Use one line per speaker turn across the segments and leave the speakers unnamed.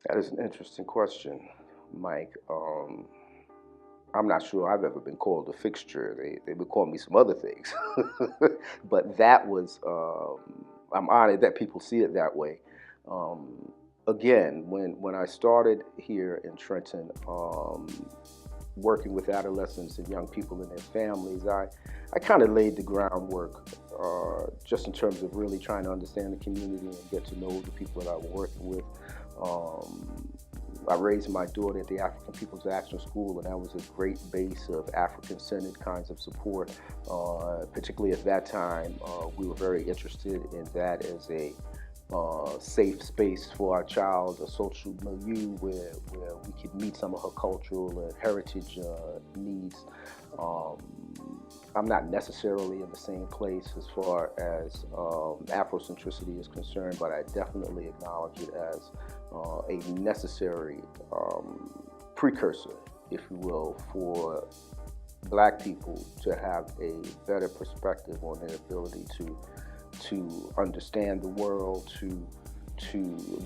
That is an interesting question, Mike. I'm not sure I've ever been called a fixture. They would call me some other things, but that was. I'm honored that people see it that way. Again, when I started here in Trenton, working with adolescents and young people and their families, I kind of laid the groundwork just in terms of really trying to understand the community and get to know the people that I was working with. Um, I raised my daughter at the African People's Action School, and that was a great base of African-centered kinds of support. Particularly at that time, we were very interested in that as a safe space for our child, a social milieu where we could meet some of her cultural and heritage needs. Um, I'm not necessarily in the same place as far as Afrocentricity is concerned, but I definitely acknowledge it as a necessary precursor, if you will, for Black people to have a better perspective on their ability to understand the world, to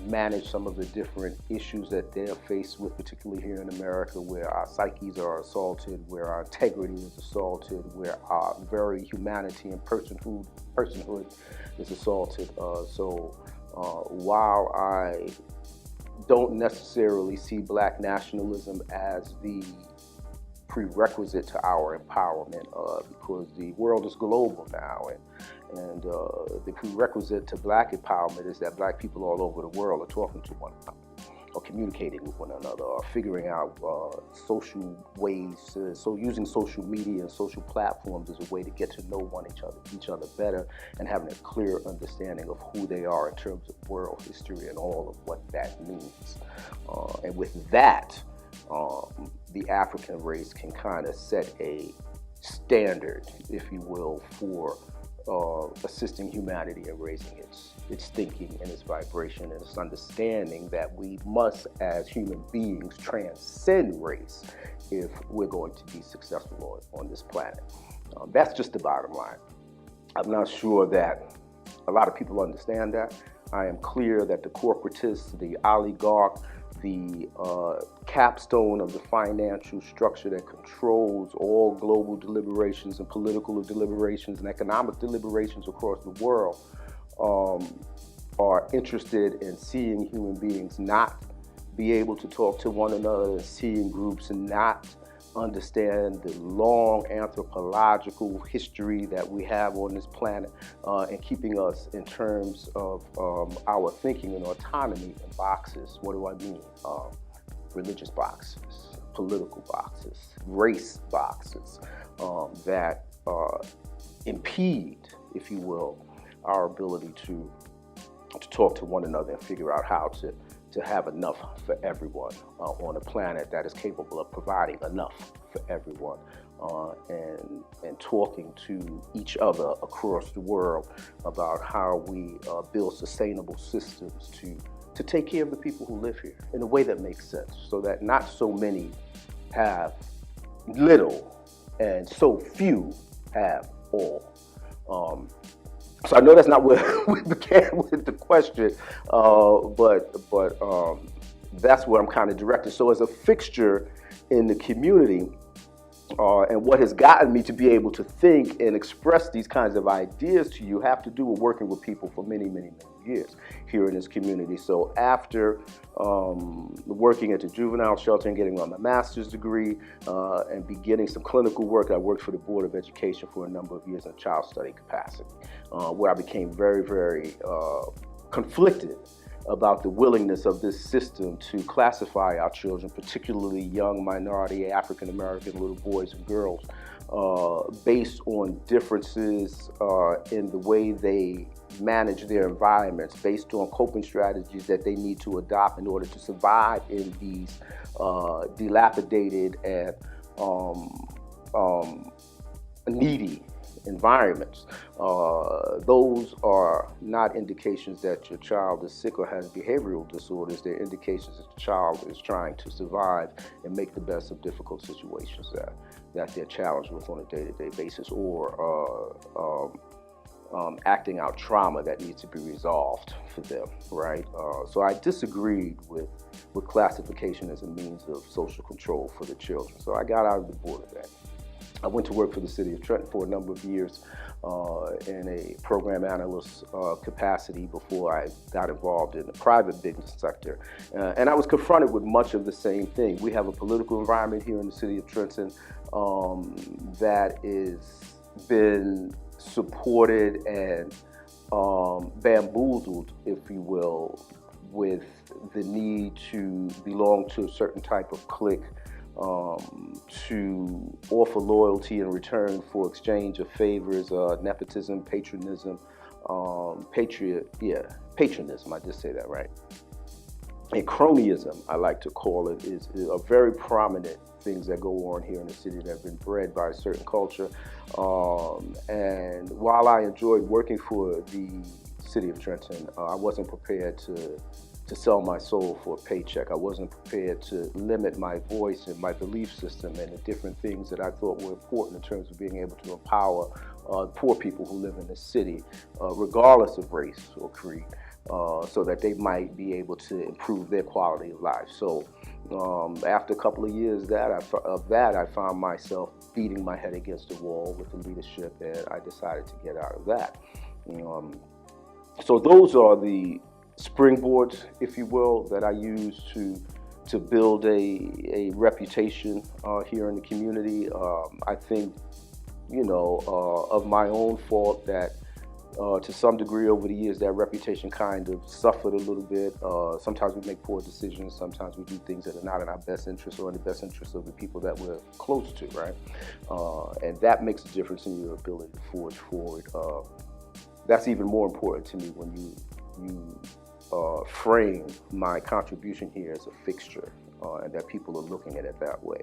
manage some of the different issues that they're faced with, particularly here in America, where our psyches are assaulted, where our integrity is assaulted, where our very humanity and personhood is assaulted. While I don't necessarily see Black nationalism as the prerequisite to our empowerment, because the world is global now, and the prerequisite to Black empowerment is that Black people all over the world are talking to one another, or communicating with one another, or figuring out social ways, so using social media and social platforms as a way to get to know each other better, and having a clear understanding of who they are in terms of world history and all of what that means. And with that, the African race can kind of set a standard, if you will, for assisting humanity in raising its thinking and its vibration and its understanding that we must, as human beings, transcend race if we're going to be successful on this planet. That's just the bottom line. I'm not sure that a lot of people understand that. I am clear that the corporatists, the oligarch, the capstone of the financial structure that controls all global deliberations and political deliberations and economic deliberations across the world are interested in seeing human beings not be able to talk to one another, and seeing groups and not understand the long anthropological history that we have on this planet, and keeping us in terms of our thinking and autonomy in boxes. What do I mean? Religious boxes, political boxes, race boxes that impede, if you will, our ability to talk to one another and figure out how to have enough for everyone on a planet that is capable of providing enough for everyone, and talking to each other across the world about how we build sustainable systems to take care of the people who live here in a way that makes sense, so that not so many have little and so few have all. So I know that's not where we began with the question, but that's where I'm kind of directed. So as a fixture in the community, and what has gotten me to be able to think and express these kinds of ideas to you have to do with working with people for many, many, many years here in this community. So after working at the juvenile shelter and getting my master's degree, and beginning some clinical work, I worked for the Board of Education for a number of years in a child study capacity, where I became very, very conflicted about the willingness of this system to classify our children, particularly young minority African American little boys and girls, based on differences in the way they manage their environments, based on coping strategies that they need to adopt in order to survive in these dilapidated and needy environments. Those are not indications that your child is sick or has behavioral disorders. They're indications that the child is trying to survive and make the best of difficult situations that they're challenged with on a day-to-day basis, or acting out trauma that needs to be resolved for them, right? So I disagreed with classification as a means of social control for the children. So I got out of the board of that. I went to work for the city of Trenton for a number of years in a program analyst capacity before I got involved in the private business sector. And I was confronted with much of the same thing. We have a political environment here in the city of Trenton that is been supported and bamboozled, if you will, with the need to belong to a certain type of clique, to offer loyalty in return for exchange of favors, nepotism, patronism, patronism, I just say that right. And cronyism, I like to call it, is a very prominent things that go on here in the city that have been bred by a certain culture. And while I enjoyed working for the city of Trenton, I wasn't prepared to sell my soul for a paycheck. I wasn't prepared to limit my voice and my belief system and the different things that I thought were important in terms of being able to empower poor people who live in the city, regardless of race or creed, so that they might be able to improve their quality of life. So after a couple of years of that, I found myself beating my head against the wall with the leadership, and I decided to get out of that. So those are the springboards, if you will, that I use to build a reputation here in the community. I think, of my own fault that to some degree over the years that reputation kind of suffered a little bit. Sometimes we make poor decisions, sometimes we do things that are not in our best interest or in the best interest of the people that we're close to, right? And that makes a difference in your ability to forge forward. That's even more important to me when you frame my contribution here as a fixture, and that people are looking at it that way.